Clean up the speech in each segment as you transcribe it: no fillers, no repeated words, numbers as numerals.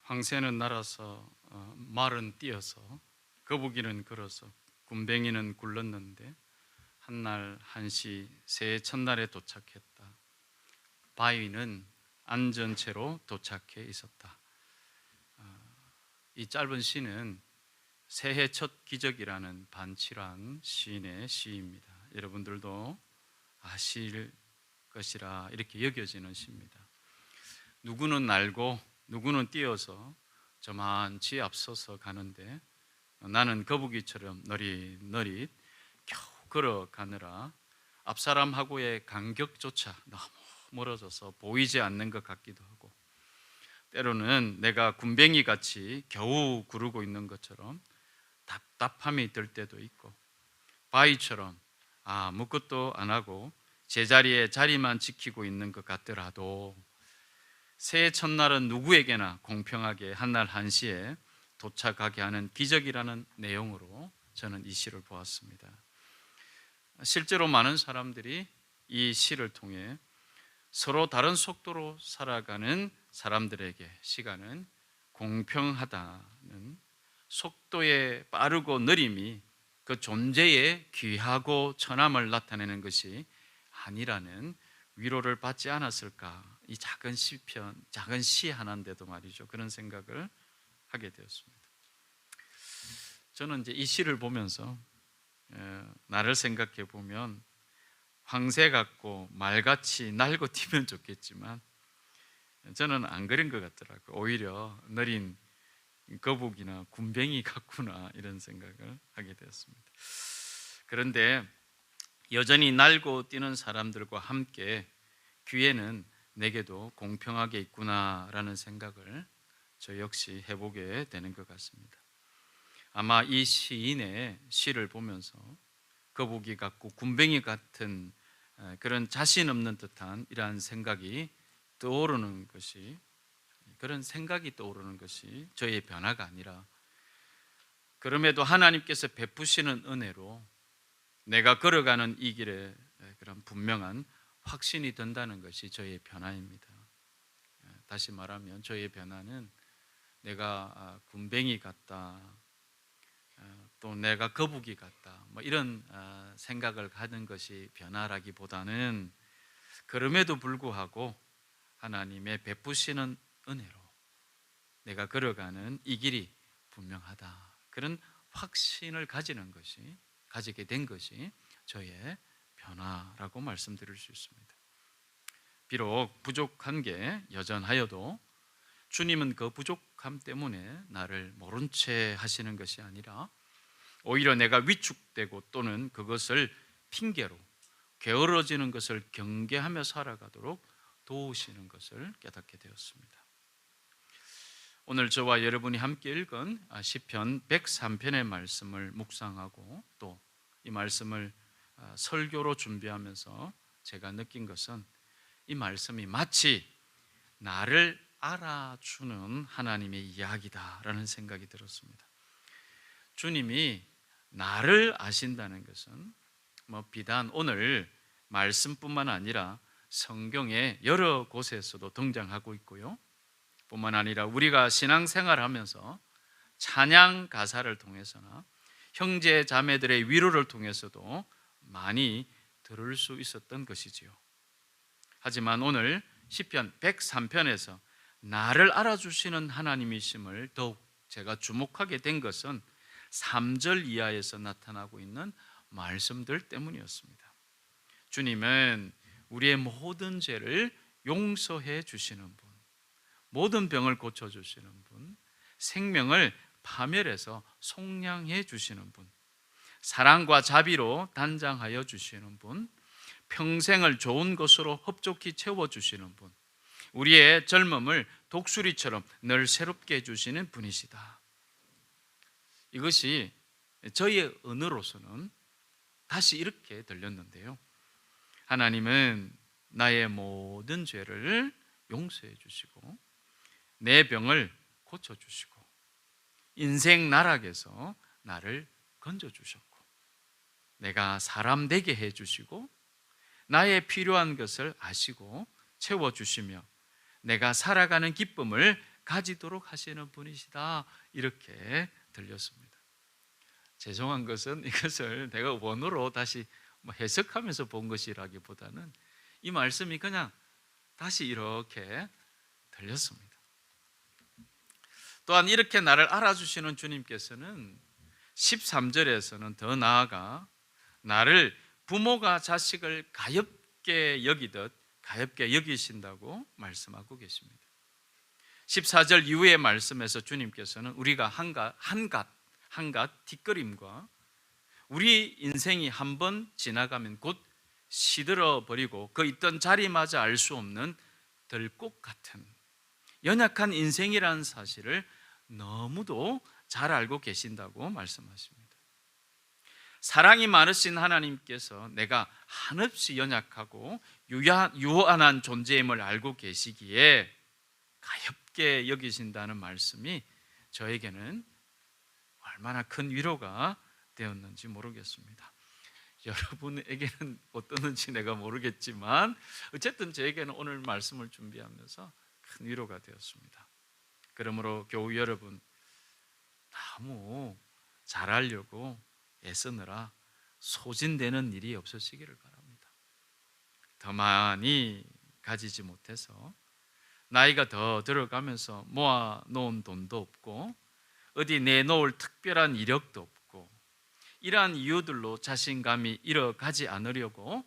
황새는 날아서 말은 뛰어서 거북이는 걸어서 군뱅이는 굴렀는데 한날 한시 새해 첫날에 도착했다. 바위는 앉은 채로 도착해 있었다. 이 짧은 시는 새해 첫 기적이라는 반칠한 시인의 시입니다. 여러분들도 아실 것이라 이렇게 여겨지는 시입니다. 누구는 날고 누구는 뛰어서 저만치 앞서서 가는데 나는 거북이처럼 너릿너릿 겨우 걸어가느라 앞사람하고의 간격조차 너무 멀어져서 보이지 않는 것 같기도 하고, 때로는 내가 군뱅이같이 겨우 구르고 있는 것처럼 답답함이 들 때도 있고, 바위처럼 아무것도 안 하고 제자리에 자리만 지키고 있는 것 같더라도 새해 첫날은 누구에게나 공평하게 한날 한시에 도착하게 하는 기적이라는 내용으로 저는 이 시를 보았습니다. 실제로 많은 사람들이 이 시를 통해 서로 다른 속도로 살아가는 사람들에게 시간은 공평하다는, 속도의 빠르고 느림이 그 존재의 귀하고 천함을 나타내는 것이 아니라는 위로를 받지 않았을까. 이 작은 시편, 작은 시 하나인데도 말이죠, 그런 생각을 하게 되었습니다. 저는 이제 이 시를 보면서 나를 생각해 보면 황새 같고 말같이 날고 뛰면 좋겠지만 저는 안 그런 것 같더라고요. 오히려 느린 거북이나 군뱅이 같구나, 이런 생각을 하게 되었습니다. 그런데 여전히 날고 뛰는 사람들과 함께 기회는 내게도 공평하게 있구나라는 생각을 저 역시 해보게 되는 것 같습니다. 아마 이 시인의 시를 보면서 거북이 같고 군뱅이 같은 그런 자신 없는 듯한 이러한 생각이 떠오르는 것이, 그런 생각이 떠오르는 것이 저의 변화가 아니라, 그럼에도 하나님께서 베푸시는 은혜로 내가 걸어가는 이 길에 그런 분명한 확신이 든다는 것이 저의 변화입니다. 다시 말하면 저의 변화는 내가 군뱅이 같다, 또 내가 거북이 같다, 이런 생각을 가는 것이 변화라기보다는, 그럼에도 불구하고 하나님의 베푸시는 은혜로 내가 걸어가는 이 길이 분명하다, 그런 확신을 가지게 된 것이 저의 변화라고 말씀드릴 수 있습니다. 비록 부족한 게 여전하여도 주님은 그 부족함 때문에 나를 모른 채 하시는 것이 아니라 오히려 내가 위축되고 또는 그것을 핑계로 게으러지는 것을 경계하며 살아가도록 도우시는 것을 깨닫게 되었습니다. 오늘 저와 여러분이 함께 읽은 시편 103편의 말씀을 묵상하고 또 이 말씀을 설교로 준비하면서 제가 느낀 것은, 이 말씀이 마치 나를 알아주는 하나님의 이야기다라는 생각이 들었습니다. 주님이 나를 아신다는 것은 비단 오늘 말씀뿐만 아니라 성경의 여러 곳에서도 등장하고 있고요, 뿐만 아니라 우리가 신앙생활하면서 찬양 가사를 통해서나 형제 자매들의 위로를 통해서도 많이 들을 수 있었던 것이지요. 하지만 오늘 시편 103편에서 나를 알아주시는 하나님이심을 더욱 제가 주목하게 된 것은 3절 이하에서 나타나고 있는 말씀들 때문이었습니다. 주님은 우리의 모든 죄를 용서해 주시는 분, 모든 병을 고쳐주시는 분, 생명을 파멸해서 속량해 주시는 분, 사랑과 자비로 단장하여 주시는 분, 평생을 좋은 것으로 흡족히 채워주시는 분, 우리의 젊음을 독수리처럼 늘 새롭게 해주시는 분이시다. 이것이 저희의 언어로서는 다시 이렇게 들렸는데요, 하나님은 나의 모든 죄를 용서해 주시고 내 병을 고쳐주시고 인생 나락에서 나를 건져주셨고 내가 사람 되게 해주시고 나의 필요한 것을 아시고 채워주시며 내가 살아가는 기쁨을 가지도록 하시는 분이시다, 이렇게 들렸습니다. 죄송한 것은 이것을 내가 원어로 다시 해석하면서 본 것이라기보다는 이 말씀이 그냥 다시 이렇게 들렸습니다. 또한 이렇게 나를 알아주시는 주님께서는 13절에서는 더 나아가 나를 부모가 자식을 가엾게 여기듯 가엾게 여기신다고 말씀하고 계십니다. 14절 이후의 말씀에서 주님께서는 우리가 한갓 뒷걸음과 우리 인생이 한번 지나가면 곧 시들어 버리고 그 있던 자리마저 알 수 없는 들꽃 같은 연약한 인생이라는 사실을 너무도 잘 알고 계신다고 말씀하십니다. 사랑이 많으신 하나님께서 내가 한없이 연약하고 유한한 존재임을 알고 계시기에 가엾게 여기신다는 말씀이 저에게는 얼마나 큰 위로가 되었는지 모르겠습니다. 여러분에게는 어떠는지 내가 모르겠지만 어쨌든 저에게는 오늘 말씀을 준비하면서 큰 위로가 되었습니다. 그러므로 교우 여러분, 너무 잘하려고 애쓰느라 소진되는 일이 없으시기를 바랍니다. 더 많이 가지지 못해서 나이가 더 들어가면서 모아놓은 돈도 없고 어디 내놓을 특별한 이력도 없고 이러한 이유들로 자신감이 잃어가지 않으려고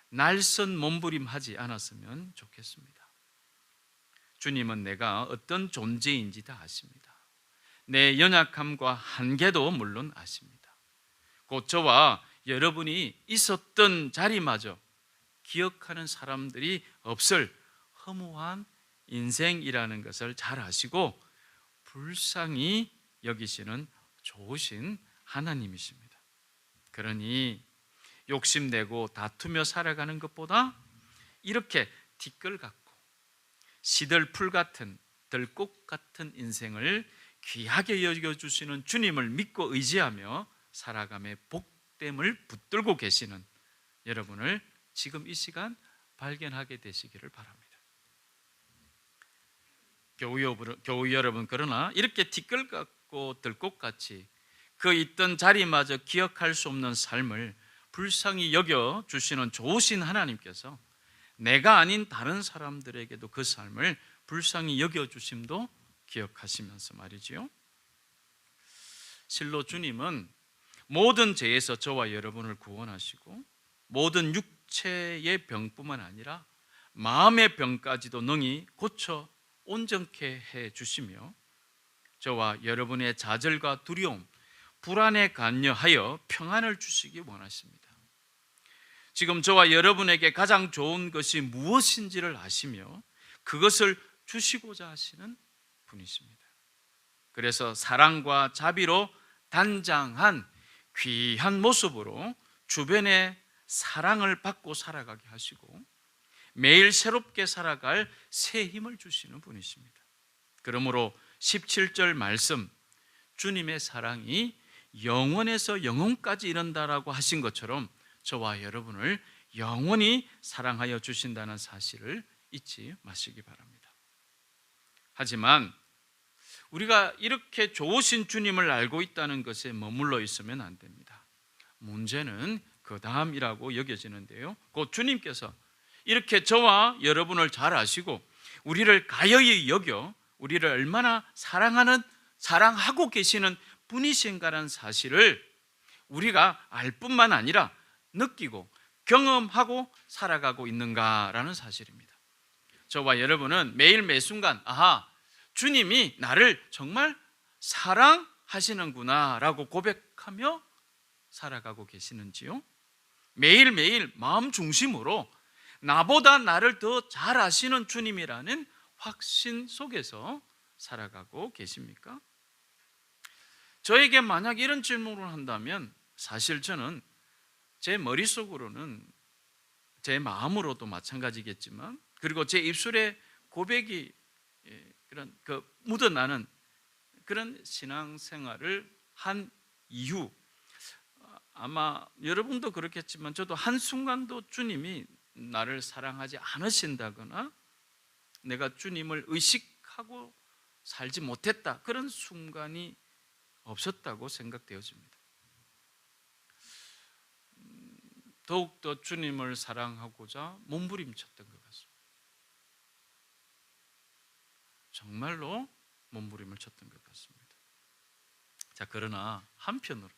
날선 몸부림하지 않았으면 좋겠습니다. 주님은 내가 어떤 존재인지 다 아십니다. 내 연약함과 한계도 물론 아십니다. 곧 저와 여러분이 있었던 자리마저 기억하는 사람들이 없을 허무한 인생이라는 것을 잘 아시고 불쌍히 여기시는 좋으신 하나님이십니다. 그러니 욕심내고 다투며 살아가는 것보다 이렇게 티끌 같고 시들풀 같은 들꽃 같은 인생을 귀하게 여겨주시는 주님을 믿고 의지하며 살아감의 복됨을 붙들고 계시는 여러분을 지금 이 시간 발견하게 되시기를 바랍니다. 교우 여러분, 그러나 이렇게 티끌 같고 들꽃같이 그 있던 자리마저 기억할 수 없는 삶을 불쌍히 여겨주시는 좋으신 하나님께서 내가 아닌 다른 사람들에게도 그 삶을 불쌍히 여겨주심도 기억하시면서 말이지요, 실로 주님은 모든 죄에서 저와 여러분을 구원하시고 모든 육체의 병뿐만 아니라 마음의 병까지도 능히 고쳐 온전케 해주시며 저와 여러분의 좌절과 두려움, 불안에 관여하여 평안을 주시기 원하십니다. 지금 저와 여러분에게 가장 좋은 것이 무엇인지를 아시며 그것을 주시고자 하시는 분이십니다. 그래서 사랑과 자비로 단장한 귀한 모습으로 주변의 사랑을 받고 살아가게 하시고 매일 새롭게 살아갈 새 힘을 주시는 분이십니다. 그러므로 17절 말씀, 주님의 사랑이 영원에서 영원까지 이른다라고 하신 것처럼 저와 여러분을 영원히 사랑하여 주신다는 사실을 잊지 마시기 바랍니다. 하지만 우리가 이렇게 좋으신 주님을 알고 있다는 것에 머물러 있으면 안 됩니다. 문제는 그 다음이라고 여겨지는데요, 곧 주님께서 이렇게 저와 여러분을 잘 아시고 우리를 가여이 여겨 우리를 얼마나 사랑하고 계시는 분이신가라는 사실을 우리가 알 뿐만 아니라 느끼고 경험하고 살아가고 있는가라는 사실입니다. 저와 여러분은 매일 매순간 주님이 나를 정말 사랑하시는구나 라고 고백하며 살아가고 계시는지요? 매일매일 마음 중심으로 나보다 나를 더 잘 아시는 주님이라는 확신 속에서 살아가고 계십니까? 저에게 만약 이런 질문을 한다면 사실 저는 제 머릿속으로는 제 마음으로도 마찬가지겠지만 그리고 제 입술에 고백이 그런 묻어나는 그런 신앙생활을 한 이후 아마 여러분도 그렇겠지만 저도 한순간도 주님이 나를 사랑하지 않으신다거나 내가 주님을 의식하고 살지 못했다, 그런 순간이 없었다고 생각되어집니다. 더욱더 주님을 사랑하고자 몸부림쳤던 것 같습니다. 정말로 몸부림을 쳤던 것 같습니다. 자, 그러나 한편으로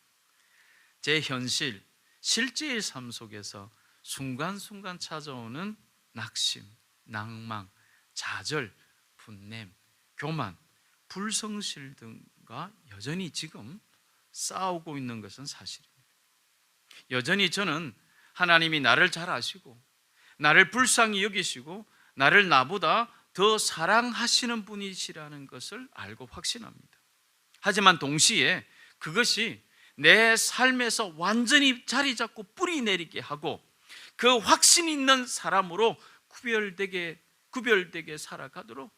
제 현실, 실제의 삶 속에서 순간순간 찾아오는 낙심, 낭망, 좌절, 분냄, 교만, 불성실 등과 여전히 지금 싸우고 있는 것은 사실입니다. 여전히 저는 하나님이 나를 잘 아시고 나를 불쌍히 여기시고 나를 나보다 더 사랑하시는 분이시라는 것을 알고 확신합니다. 하지만 동시에 그것이 내 삶에서 완전히 자리 잡고 뿌리 내리게 하고 그 확신 있는 사람으로 구별되게 살아가도록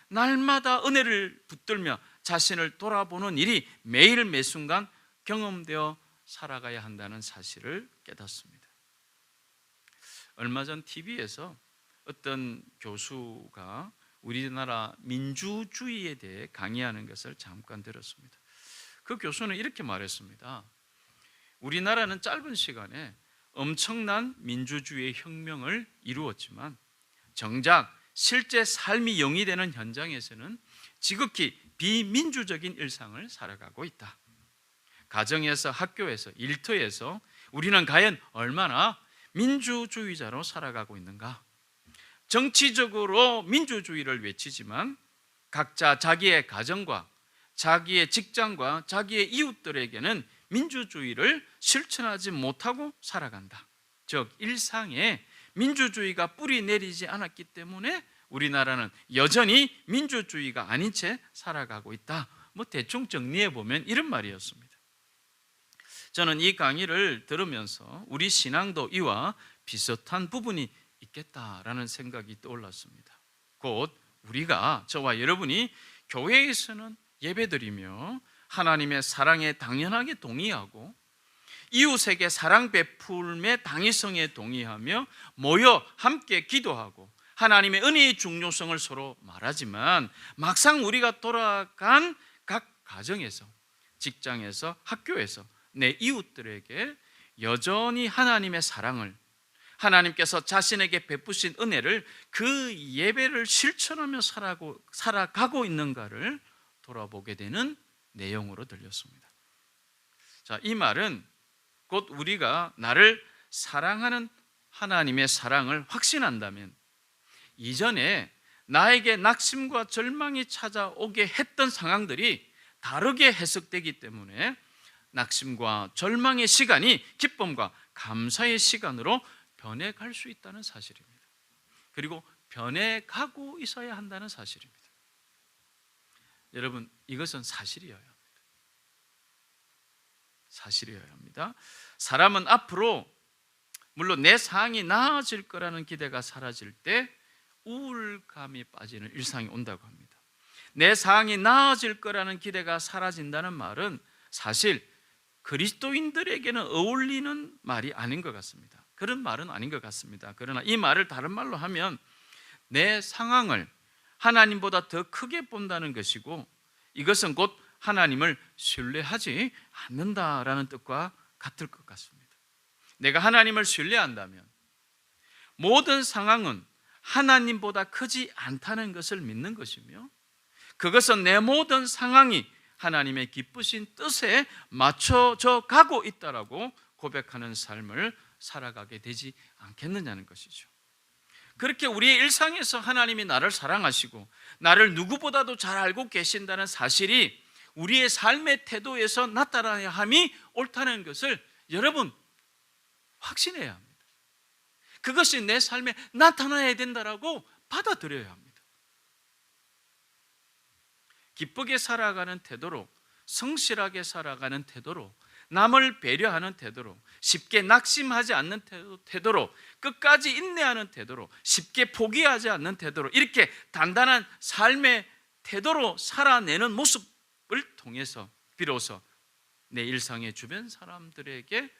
날마다 은혜를 붙들며 자신을 돌아보는 일이 매일 매순간 경험되어 살아가야 한다는 사실을 깨닫습니다. 얼마 전 TV에서 어떤 교수가 우리나라 민주주의에 대해 강의하는 것을 잠깐 들었습니다. 그 교수는 이렇게 말했습니다. 우리나라는 짧은 시간에 엄청난 민주주의의 혁명을 이루었지만 정작 실제 삶이 영위되는 현장에서는 지극히 비민주적인 일상을 살아가고 있다. 가정에서, 학교에서, 일터에서 우리는 과연 얼마나 민주주의자로 살아가고 있는가? 정치적으로 민주주의를 외치지만 각자 자기의 가정과 자기의 직장과 자기의 이웃들에게는 민주주의를 실천하지 못하고 살아간다. 즉 일상에 민주주의가 뿌리 내리지 않았기 때문에 우리나라는 여전히 민주주의가 아닌 채 살아가고 있다. 대충 정리해 보면 이런 말이었습니다. 저는 이 강의를 들으면서 우리 신앙도 이와 비슷한 부분이 있겠다라는 생각이 떠올랐습니다. 곧 우리가, 저와 여러분이 교회에서는 예배드리며 하나님의 사랑에 당연하게 동의하고 이웃에게 사랑 베풀매 당위성에 동의하며 모여 함께 기도하고 하나님의 은혜의 중요성을 서로 말하지만 막상 우리가 돌아간 각 가정에서, 직장에서, 학교에서 내 이웃들에게 여전히 하나님의 사랑을, 하나님께서 자신에게 베푸신 은혜를, 그 예배를 실천하며 살아가고 있는가를 돌아보게 되는 내용으로 들렸습니다. 자, 이 말은 곧 우리가 나를 사랑하는 하나님의 사랑을 확신한다면 이전에 나에게 낙심과 절망이 찾아오게 했던 상황들이 다르게 해석되기 때문에 낙심과 절망의 시간이 기쁨과 감사의 시간으로 변해갈 수 있다는 사실입니다. 그리고 변해가고 있어야 한다는 사실입니다. 여러분, 이것은 사실이어야 합니다. 사실이어야 합니다. 사람은 앞으로 물론 내 상황이 나아질 거라는 기대가 사라질 때 우울감이 빠지는 일상이 온다고 합니다. 내 상황이 나아질 거라는 기대가 사라진다는 말은 사실 그리스도인들에게는 어울리는 말이 아닌 것 같습니다. 그런 말은 아닌 것 같습니다. 그러나 이 말을 다른 말로 하면 내 상황을 하나님보다 더 크게 본다는 것이고 이것은 곧 하나님을 신뢰하지 않는다라는 뜻과 같을 것 같습니다. 내가 하나님을 신뢰한다면 모든 상황은 하나님보다 크지 않다는 것을 믿는 것이며 그것은 내 모든 상황이 하나님의 기쁘신 뜻에 맞춰져 가고 있다라고 고백하는 삶을 살아가게 되지 않겠느냐는 것이죠. 그렇게 우리의 일상에서 하나님이 나를 사랑하시고 나를 누구보다도 잘 알고 계신다는 사실이 우리의 삶의 태도에서 나타나야 함이 옳다는 것을 여러분 확신해야 합니다. 그것이 내 삶에 나타나야 된다라고 받아들여야 합니다. 기쁘게 살아가는 태도로, 성실하게 살아가는 태도로, 남을 배려하는 태도로, 쉽게 낙심하지 않는 태도로, 끝까지 인내하는 태도로, 쉽게 포기하지 않는 태도로, 이렇게 단단한 삶의 태도로 살아내는 모습을 통해서 비로소 내 일상의 주변 사람들에게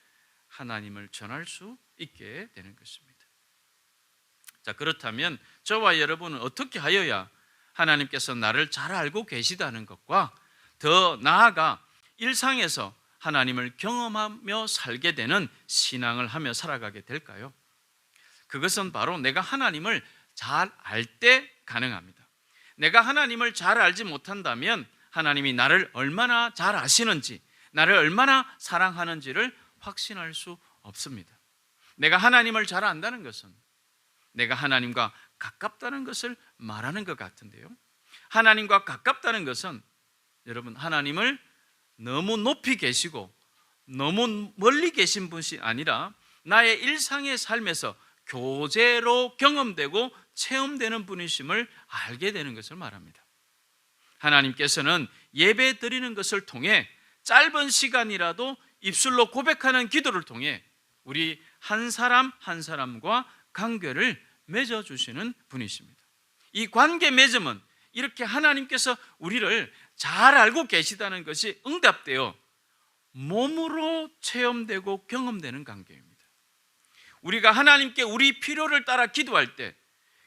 하나님을 전할 수 있게 되는 것입니다. 자, 그렇다면 저와 여러분은 어떻게 하여야 하나님께서 나를 잘 알고 계시다는 것과 더 나아가 일상에서 하나님을 경험하며 살게 되는 신앙을 하며 살아가게 될까요? 그것은 바로 내가 하나님을 잘 알 때 가능합니다. 내가 하나님을 잘 알지 못한다면 하나님이 나를 얼마나 잘 아시는지, 나를 얼마나 사랑하는지를 확신할 수 없습니다. 내가 하나님을 잘 안다는 것은 내가 하나님과 가깝다는 것을 말하는 것 같은데요, 하나님과 가깝다는 것은 여러분, 하나님을 너무 높이 계시고 너무 멀리 계신 분이 아니라 나의 일상의 삶에서 교제로 경험되고 체험되는 분이심을 알게 되는 것을 말합니다. 하나님께서는 예배 드리는 것을 통해 짧은 시간이라도 입술로 고백하는 기도를 통해 우리 한 사람 한 사람과 관계를 맺어주시는 분이십니다. 이 관계 맺음은 이렇게 하나님께서 우리를 잘 알고 계시다는 것이 응답되어 몸으로 체험되고 경험되는 관계입니다. 우리가 하나님께 우리 필요를 따라 기도할 때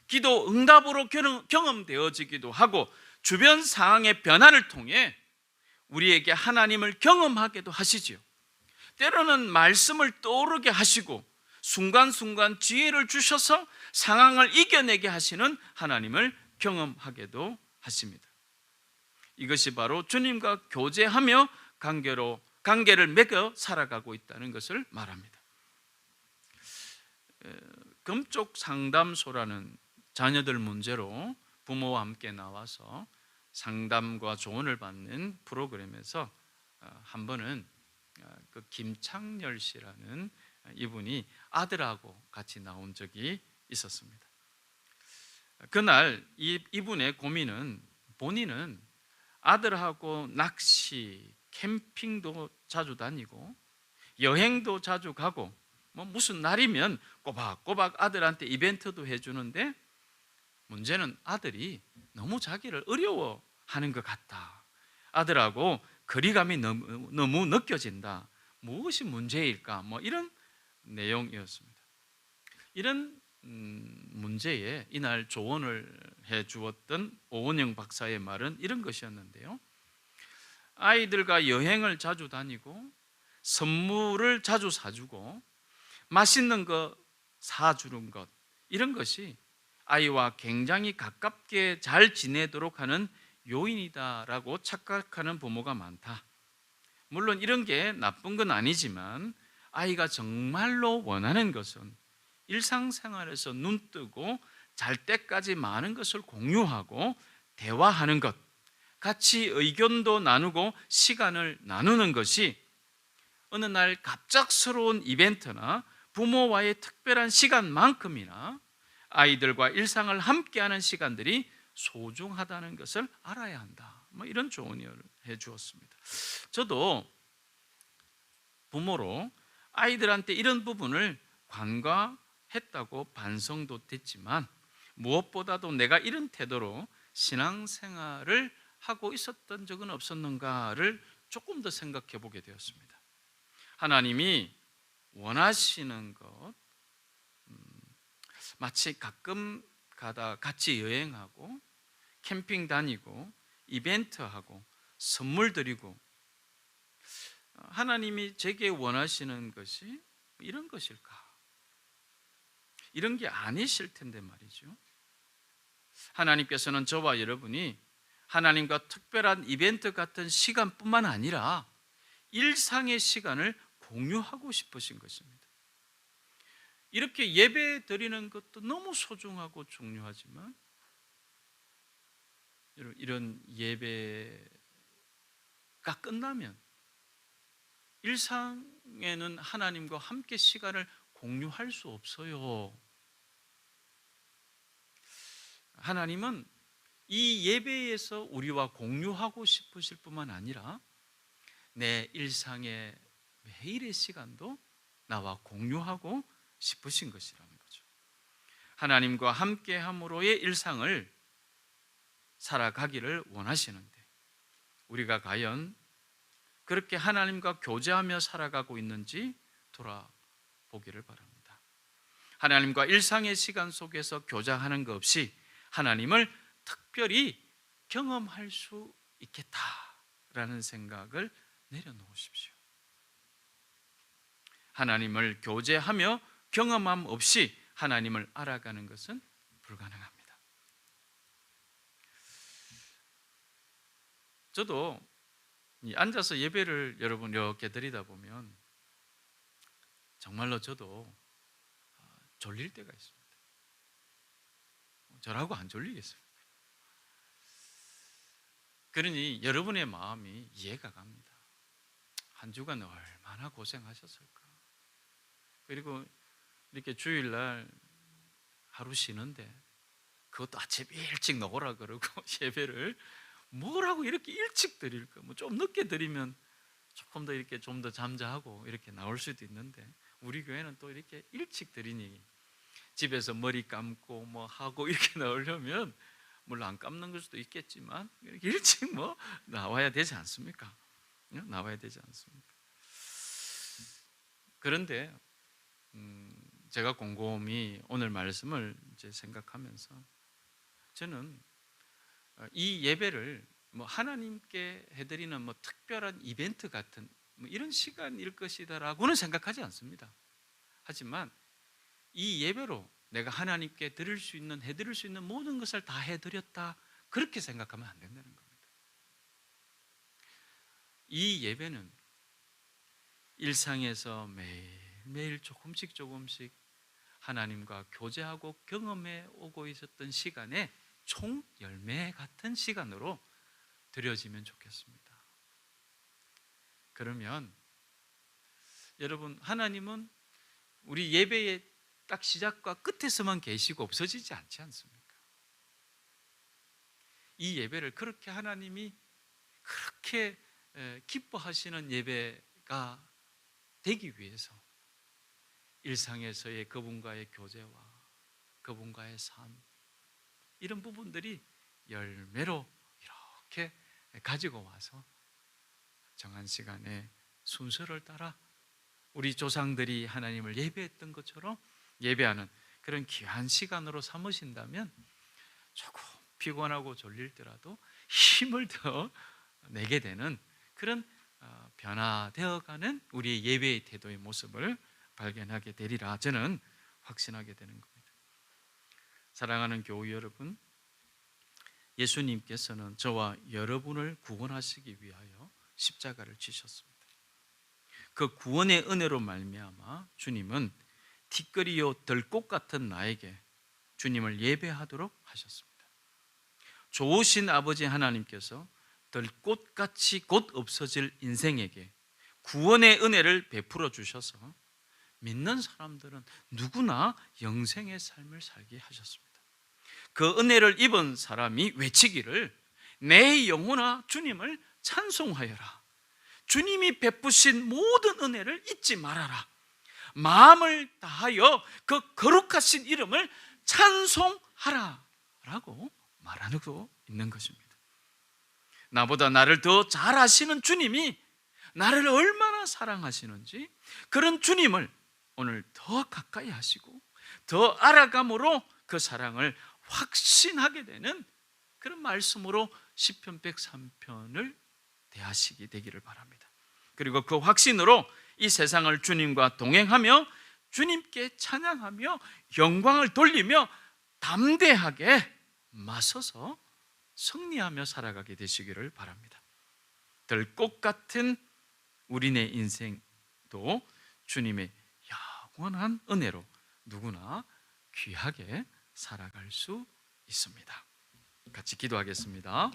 기도 응답으로 경험되어지기도 하고, 주변 상황의 변화를 통해 우리에게 하나님을 경험하게도 하시지요. 때로는 말씀을 떠오르게 하시고 순간순간 지혜를 주셔서 상황을 이겨내게 하시는 하나님을 경험하게도 하십니다. 이것이 바로 주님과 교제하며 관계를 맺어 살아가고 있다는 것을 말합니다. 금쪽 상담소라는 자녀들 문제로 부모와 함께 나와서 상담과 조언을 받는 프로그램에서 한 번은 그 김창렬 씨라는 이분이 아들하고 같이 나온 적이 있었습니다. 그날 이분의 고민은, 본인은 아들하고 낚시, 캠핑도 자주 다니고 여행도 자주 가고 무슨 날이면 꼬박꼬박 아들한테 이벤트도 해주는데, 문제는 아들이 너무 자기를 어려워하는 것 같다, 아들하고 거리감이 너무 느껴진다, 무엇이 문제일까, 이런 내용이었습니다. 이런 문제에 이날 조언을 해 주었던 오은영 박사의 말은 이런 것이었는데요, 아이들과 여행을 자주 다니고 선물을 자주 사주고 맛있는 거 사주는 것, 이런 것이 아이와 굉장히 가깝게 잘 지내도록 하는 요인이다라고 착각하는 부모가 많다. 물론 이런 게 나쁜 건 아니지만 아이가 정말로 원하는 것은 일상생활에서 눈뜨고 잘 때까지 많은 것을 공유하고 대화하는 것, 같이 의견도 나누고 시간을 나누는 것이 어느 날 갑작스러운 이벤트나 부모와의 특별한 시간만큼이나 아이들과 일상을 함께하는 시간들이 소중하다는 것을 알아야 한다, 이런 조언을 해 주었습니다. 저도 부모로 아이들한테 이런 부분을 간과했다고 반성도 됐지만, 무엇보다도 내가 이런 태도로 신앙생활을 하고 있었던 적은 없었는가를 조금 더 생각해 보게 되었습니다. 하나님이 원하시는 것, 마치 가끔 가다 같이 여행하고 캠핑 다니고 이벤트하고 선물 드리고, 하나님이 제게 원하시는 것이 이런 것일까? 이런 게 아니실 텐데 말이죠. 하나님께서는 저와 여러분이 하나님과 특별한 이벤트 같은 시간뿐만 아니라 일상의 시간을 공유하고 싶으신 것입니다. 이렇게 예배 드리는 것도 너무 소중하고 중요하지만, 이런 예배가 끝나면 일상에는 하나님과 함께 시간을 공유할 수 없어요. 하나님은 이 예배에서 우리와 공유하고 싶으실 뿐만 아니라 내 일상의 매일의 시간도 나와 공유하고 싶으신 것이라는 거죠. 하나님과 함께함으로의 일상을 살아가기를 원하시는데, 우리가 과연 그렇게 하나님과 교제하며 살아가고 있는지 돌아보기를 바랍니다. 하나님과 일상의 시간 속에서 교제하는 것 없이 하나님을 특별히 경험할 수 있겠다라는 생각을 내려놓으십시오. 하나님을 교제하며 경험함 없이 하나님을 알아가는 것은 불가능합니다. 저도 앉아서 예배를 여러분 이렇게 드리다 보면 정말로 저도 졸릴 때가 있습니다. 저라고 안 졸리겠습니까? 그러니 여러분의 마음이 이해가 갑니다. 한 주간 얼마나 고생하셨을까. 그리고 이렇게 주일날 하루 쉬는데 그것도 아침 일찍 나오라 그러고 예배를 뭐라고 이렇게 일찍 드릴까? 뭐 좀 늦게 드리면 조금 더 이렇게 좀 더 잠자하고 이렇게 나올 수도 있는데 우리 교회는 또 이렇게 일찍 드리니 집에서 머리 감고 뭐 하고 이렇게 나오려면 물론 안 감는 걸 수도 있겠지만 일찍 뭐 나와야 되지 않습니까? 나와야 되지 않습니까? 그런데 제가 곰곰이 오늘 말씀을 이제 생각하면서 저는 이 예배를 뭐 하나님께 해드리는 뭐 특별한 이벤트 같은 뭐 이런 시간일 것이다라고는 생각하지 않습니다. 하지만 이 예배로 내가 하나님께 드릴 수 있는 해드릴 수 있는 모든 것을 다 해드렸다 그렇게 생각하면 안 된다는 겁니다. 이 예배는 일상에서 매일매일 조금씩 하나님과 교제하고 경험해 오고 있었던 시간에 총 열매 같은 시간으로 드려지면 좋겠습니다. 그러면 여러분, 하나님은 우리 예배의 딱 시작과 끝에서만 계시고 없어지지 않지 않습니까? 이 예배를 그렇게 하나님이 그렇게 기뻐하시는 예배가 되기 위해서 일상에서의 그분과의 교제와 그분과의 삶 이런 부분들이 열매로 이렇게 가지고 와서 정한 시간에 순서를 따라 우리 조상들이 하나님을 예배했던 것처럼 예배하는 그런 귀한 시간으로 삼으신다면 조금 피곤하고 졸릴 때라도 힘을 더 내게 되는 그런 변화되어가는 우리의 예배의 태도의 모습을 발견하게 되리라 저는 확신하게 되는 겁니다. 사랑하는 교우 여러분, 예수님께서는 저와 여러분을 구원하시기 위하여 십자가를 지셨습니다. 그 구원의 은혜로 말미암아 주님은 티끌이요 들꽃 같은 나에게 주님을 예배하도록 하셨습니다. 좋으신 아버지 하나님께서 들꽃같이 곧 없어질 인생에게 구원의 은혜를 베풀어 주셔서 믿는 사람들은 누구나 영생의 삶을 살게 하셨습니다. 그 은혜를 입은 사람이 외치기를 내 영혼아 주님을 찬송하여라. 주님이 베푸신 모든 은혜를 잊지 말아라. 마음을 다하여 그 거룩하신 이름을 찬송하라 라고 말하고 있는 것입니다. 나보다 나를 더 잘 아시는 주님이 나를 얼마나 사랑하시는지 그런 주님을 오늘 더 가까이 하시고 더 알아감으로 그 사랑을 확신하게 되는 그런 말씀으로 시편 103편을 대하시게 되기를 바랍니다. 그리고 그 확신으로 이 세상을 주님과 동행하며 주님께 찬양하며 영광을 돌리며 담대하게 맞서서 승리하며 살아가게 되시기를 바랍니다. 들꽃 같은 우리네 인생도 주님의 영원한 은혜로 누구나 귀하게 살아갈 수 있습니다. 같이 기도하겠습니다.